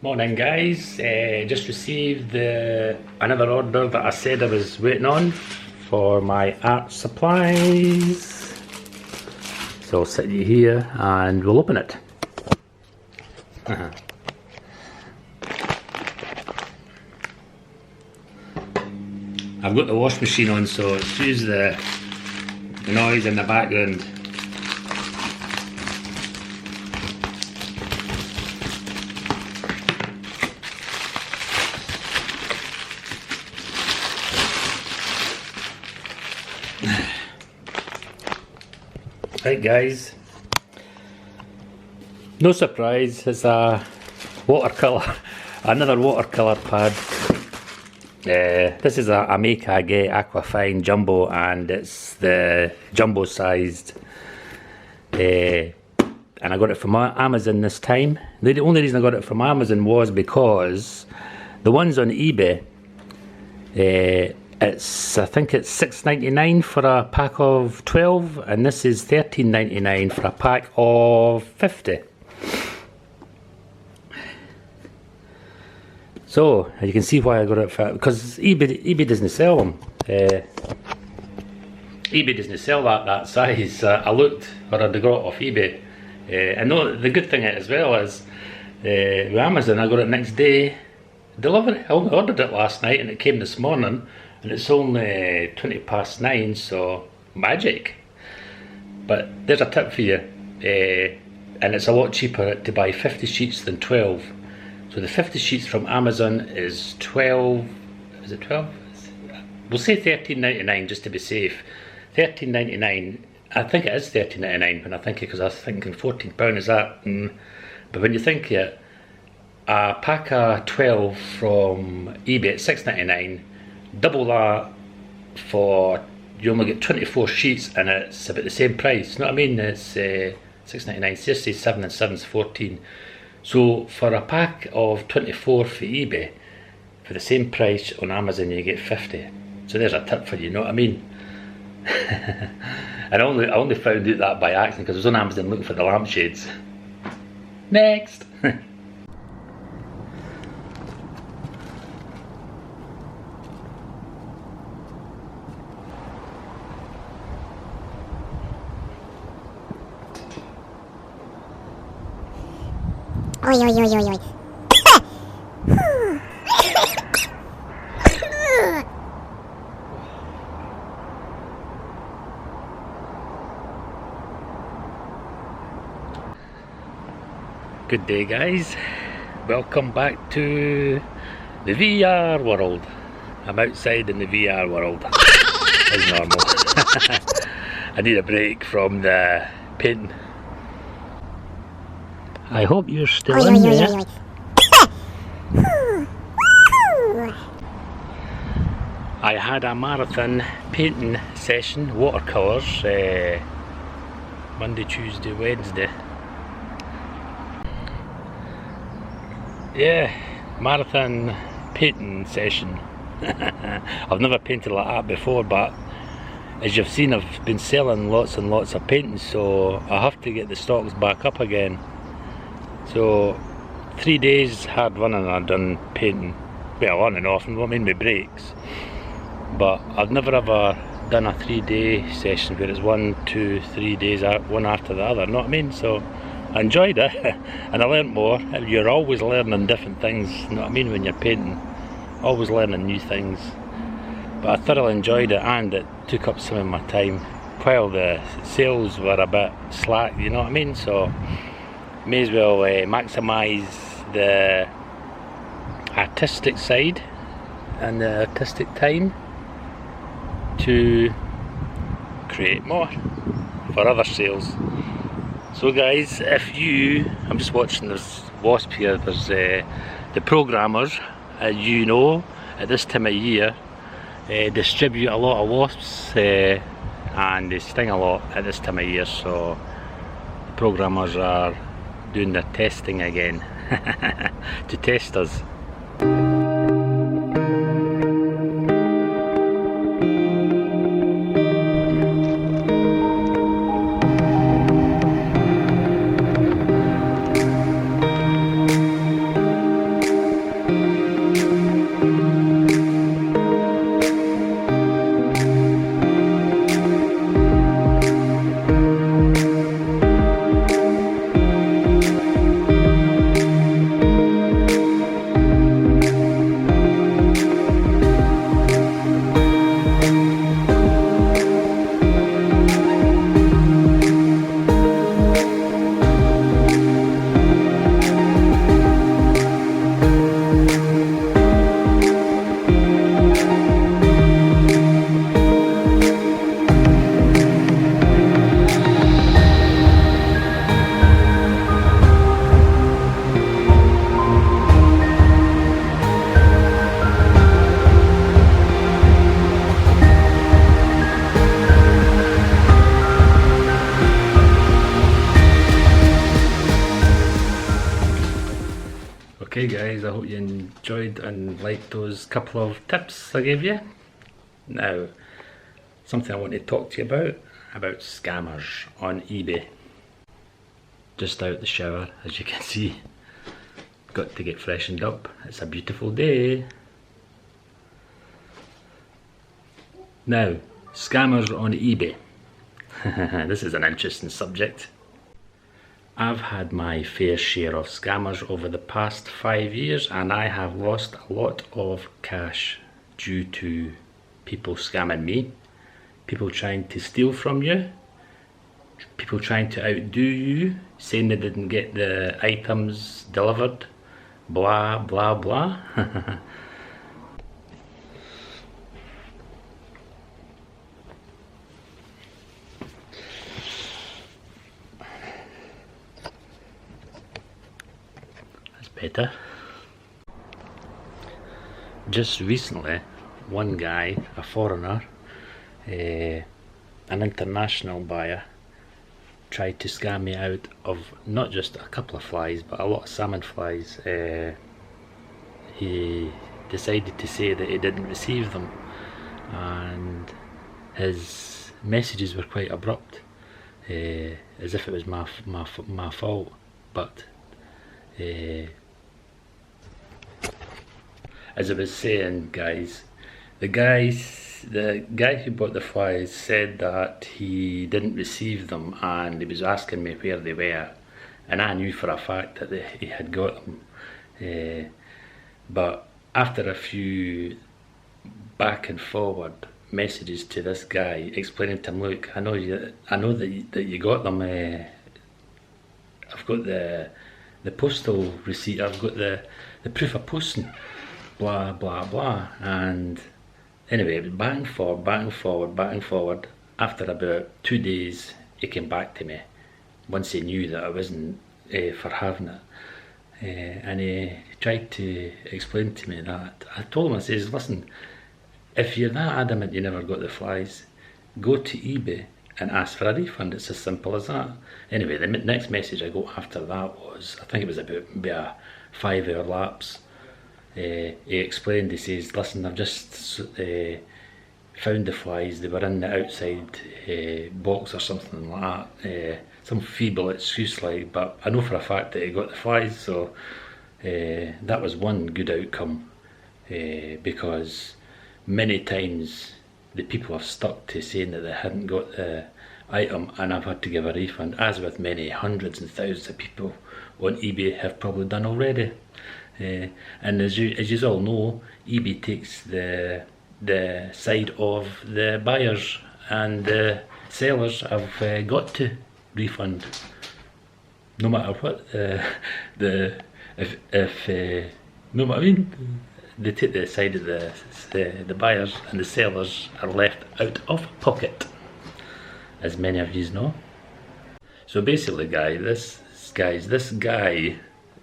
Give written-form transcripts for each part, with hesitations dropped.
Morning guys, just received another order that I said I was waiting on for my art supplies. So I'll sit you here and we'll open it. I've got the wash machine on, so excuse the noise in the background. Right guys, no surprise, it's a watercolour, another watercolour pad. This is a Make I Get Aquafine Jumbo, and it's the jumbo sized, and I got it from Amazon this time. The only reason I got it from Amazon was because the ones on eBay, I think it's $6.99 for a pack of 12, and this is $13.99 for a pack of 50. So you can see why I got it for, because eBay doesn't sell them. eBay doesn't sell that size. I looked, or I got it off eBay. And the good thing as well is with Amazon, I got it next day delivery. I ordered it last night and it came this morning. And it's only 9:20, so magic. But there's a tip for you, and it's a lot cheaper to buy 50 sheets than 12. So the 50 sheets from Amazon is 12, is it 12? We'll say $13.99 just to be safe. $13.99, I think it is $13.99 when I think it, because I was thinking £14 is that. But when you think it, a pack of 12 from eBay at $6.99, double that for, you only get 24 sheets and it's about the same price. You know what I mean? It's $6.99, just say 7 and 7's 14. So for a pack of 24 for eBay, for the same price on Amazon you get 50. So there's a tip for you, you know what I mean? And I only found out that by accident because I was on Amazon looking for the lampshades. Next! Oi, oi, oi, oi, oi. Good day guys, welcome back to the VR world. I'm outside in the VR world, as normal. I need a break from the painting. I hope you're still in there. I had a marathon painting session, watercolours, Monday, Tuesday, Wednesday. Yeah, marathon painting session. I've never painted like that before, but as you've seen, I've been selling lots and lots of paintings, so I have to get the stocks back up again. So 3 days hard running I've done painting, well, on and off, and I mean my breaks, but I've never ever done a 3-day session where it's 1, 2, 3 days one after the other, you know what I mean? So I enjoyed it and I learned more. You're always learning different things, you know what I mean, when you're painting, always learning new things. But I thoroughly enjoyed it, and it took up some of my time while the sales were a bit slack, you know what I mean? So may as well maximise the artistic side and the artistic time to create more for other sales. So guys, if you, I'm just watching this wasp here, there's the programmers, as you know, at this time of year distribute a lot of wasps and they sting a lot at this time of year, so the programmers are doing their testing again to test us. Okay guys, I hope you enjoyed and liked those couple of tips I gave you. Now, something I want to talk to you about scammers on eBay. Just out the shower, as you can see. Got to get freshened up. It's a beautiful day. Now, scammers on eBay. This is an interesting subject. I've had my fair share of scammers over the past 5 years, and I have lost a lot of cash due to people scamming me, people trying to steal from you, people trying to outdo you, saying they didn't get the items delivered, blah blah blah. Better. Just recently, one guy, a foreigner, an international buyer, tried to scam me out of not just a couple of flies but a lot of salmon flies. He decided to say that he didn't receive them, and his messages were quite abrupt, as if it was my fault. But as I was saying, guys, the guy who bought the flies said that he didn't receive them, and he was asking me where they were, and I knew for a fact that he had got them. But after a few back and forward messages to this guy explaining to him, look, I know that you got them. I've got the postal receipt. I've got the proof of posting. Blah blah blah. And anyway, it was back and forward. After about 2 days, he came back to me once he knew that I wasn't for having it, and he tried to explain to me that I told him, I says, listen, if you're that adamant you never got the flies, go to eBay and ask for a refund. It's as simple as that. Anyway, the next message I got after that was, I think it was about maybe a 5-hour lapse. He explained, he says, listen, I've just found the flies, they were in the outside box or something like that, some feeble excuse like, but I know for a fact that he got the flies. So that was one good outcome, because many times the people have stuck to saying that they hadn't got the item, and I've had to give a refund, as with many hundreds and thousands of people on eBay have probably done already. And as you all know, eBay takes the side of the buyers, and the sellers have got to refund no matter what. No matter, I mean, they take the side of the buyers, and the sellers are left out of pocket, as many of you know. So basically, this guy,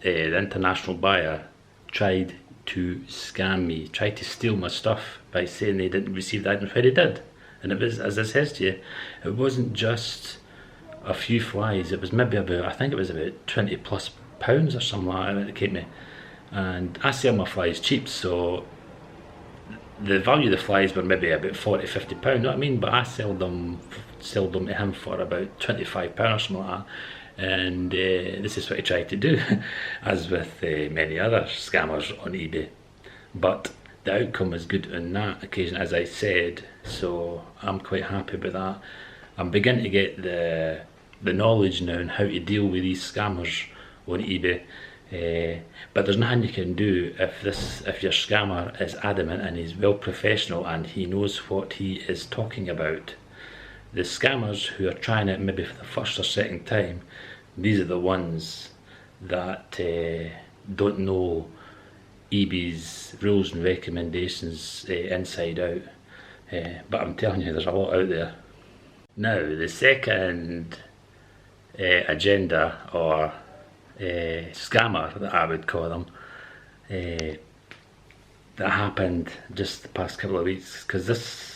the international buyer, tried to scam me, tried to steal my stuff by saying they didn't receive the items where he did. And it was, as I says to you, it wasn't just a few flies, it was maybe about, I think it was about £20+ or something like that came to me. And I sell my flies cheap, so the value of the flies were maybe about £40–50, you know what I mean? But I sold them to him for about £25 or something like that. And this is what he tried to do, as with many other scammers on eBay. But the outcome was good on that occasion, as I said, so I'm quite happy with that. I'm beginning to get the knowledge now on how to deal with these scammers on eBay. But there's nothing you can do if your scammer is adamant and he's well professional and he knows what he is talking about. The scammers who are trying it maybe for the first or second time, these are the ones that don't know eBay's rules and recommendations inside out. But I'm telling you, there's a lot out there. Now, the second agenda, or scammer that I would call them, that happened just the past couple of weeks, because this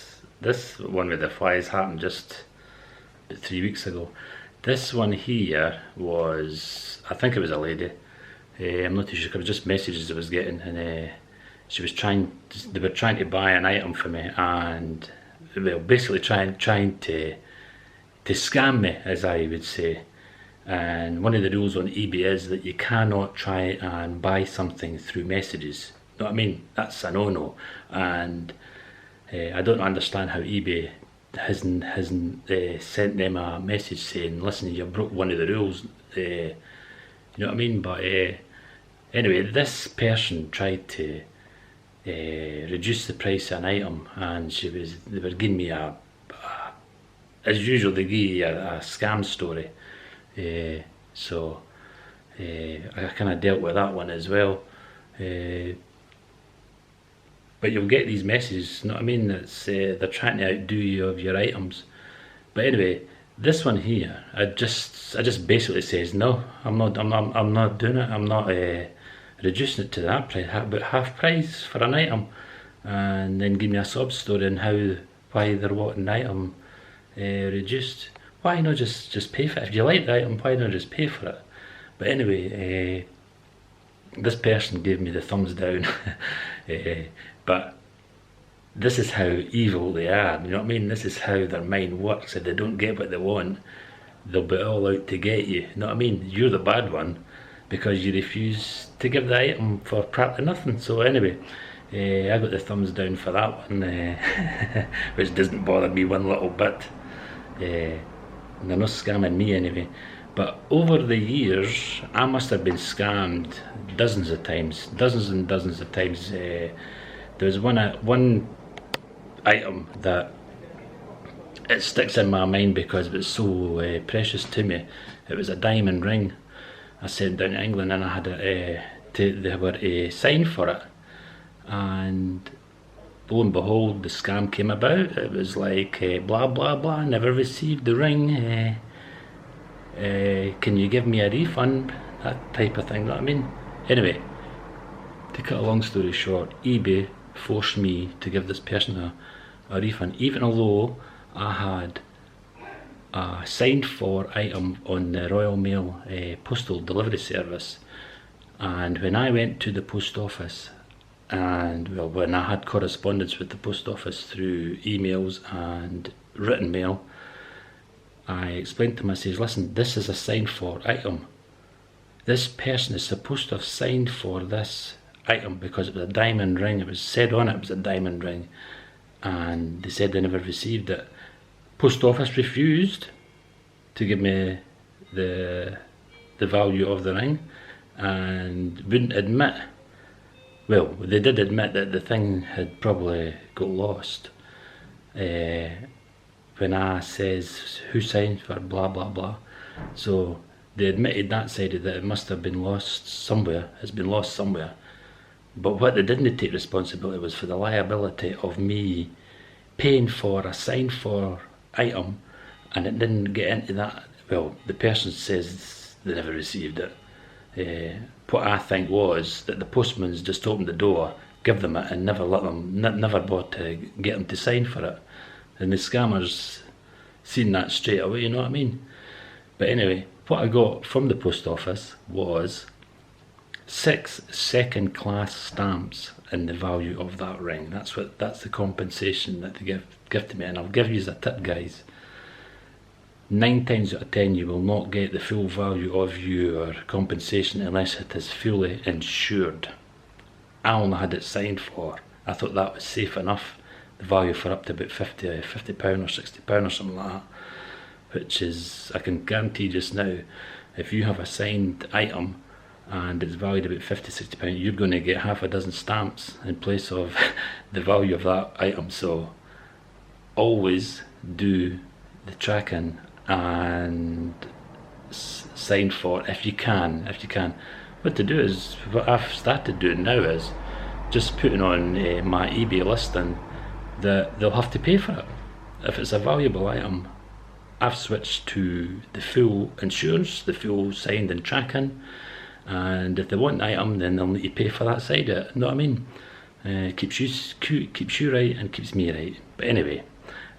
one with the flies happened just 3 weeks ago. This one here was, I think it was a lady, I'm not too sure, it was just messages I was getting, and they were trying to buy an item for me, and well, basically trying to scam me, as I would say. And one of the rules on eBay is that you cannot try and buy something through messages. You know what I mean? That's a no-no. And I don't understand how eBay hasn't sent them a message saying, listen, you broke one of the rules. You know what I mean? But anyway, this person tried to reduce the price of an item, and they were giving me as usual, they give you a scam story. So I kind of dealt with that one as well. But you'll get these messages, you know what I mean? That's they're trying to outdo you of your items. But anyway, this one here, I just basically says no. I'm not doing it. I'm not reducing it to that price, about half price for an item, and then give me a sob story on why they're wanting an item reduced. Why not just pay for it? If you like the item, why not just pay for it? But anyway, this person gave me the thumbs down. But this is how evil they are, you know what I mean? This is how their mind works. If they don't get what they want, they'll be all out to get you, you know what I mean? You're the bad one because you refuse to give the item for practically nothing. So anyway, I got the thumbs down for that one, which doesn't bother me one little bit. They're not scamming me anyway. But over the years, I must have been scammed dozens and dozens of times. There was one item that it sticks in my mind because it was so precious to me. It was a diamond ring. I sent down to England and I had they were a sign for it, and lo and behold, the scam came about. It was like blah blah blah, never received the ring, can you give me a refund, that type of thing, you know what I mean? Anyway, to cut a long story short, eBay forced me to give this person a refund, even although I had a signed for item on the Royal Mail postal delivery service. And when I went to the post office, and well, when I had correspondence with the post office through emails and written mail, I explained to them, I says, listen, this is a signed for item. This person is supposed to have signed for this item because it was a diamond ring. It was said on it was a diamond ring, and they said they never received it. Post office refused to give me the value of the ring, and wouldn't admit. Well, they did admit that the thing had probably got lost. When I says who signed for blah blah blah, so they admitted that side of that it must have been lost somewhere. It's been lost somewhere. But what they didn't take responsibility was for the liability of me paying for a signed for item, and it didn't get into that. Well, the person says they never received it. What I think was that the postman's just opened the door, give them it, and never let them, never bought to get them to sign for it. And the scammers seen that straight away, you know what I mean? But anyway, what I got from the post office was 6 second-class stamps in the value of that ring. That's the compensation that they give to me. And I'll give you a tip, guys. 9 times out of 10 you will not get the full value of your compensation unless it is fully insured. I only had it signed for. I thought that was safe enough. The value for up to about £50 or £60 or something like that. Which is, I can guarantee just now, if you have a signed item and it's valued about £50–60, you're going to get half a dozen stamps in place of the value of that item. So always do the tracking and sign for if you can. What to do is, what I've started doing now is just putting on my eBay listing that they'll have to pay for it. If it's a valuable item, I've switched to the full insurance, the full signed and tracking, and if they want an item, then they'll need to pay for that side of it. You know what I mean? Keeps you right and keeps me right. But anyway,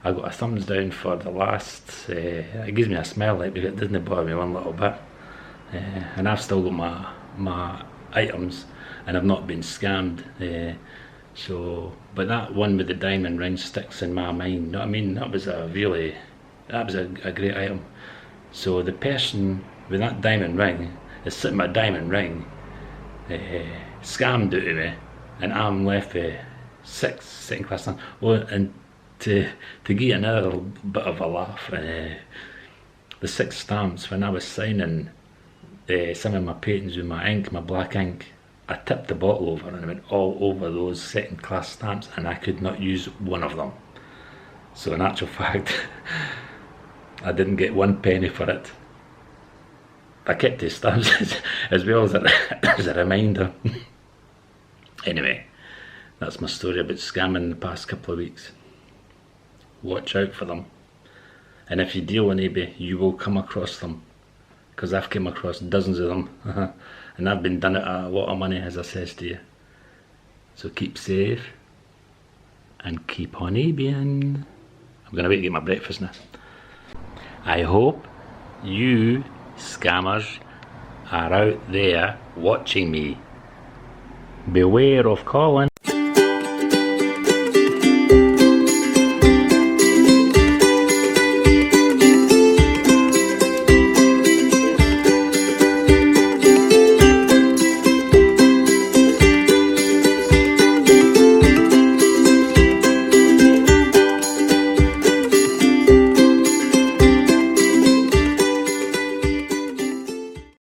I got a thumbs down for the last. It gives me a smile, like, because it doesn't bother me one little bit. And I've still got my items and I've not been scammed. But that one with the diamond ring sticks in my mind. You know what I mean? That was a great item. So the person with that diamond ring is sitting with a diamond ring, scammed out of me, and I'm left with 6 second class stamps. Well, and to give you another bit of a laugh, the 6 stamps, when I was signing some of my paintings with my ink, my black ink, I tipped the bottle over and it went all over those second class stamps, and I could not use one of them. So in actual fact, I didn't get 1 penny for it. I kept the stamps as well as a reminder. Anyway, that's my story about scamming the past couple of weeks. Watch out for them. And if you deal on eBay, you will come across them. Because I've come across dozens of them. And I've been done it at a lot of money, as I says to you. So keep safe. And keep on eBaying. I'm going to wait to get my breakfast now. I hope you scammers are out there watching me. Beware of Colin.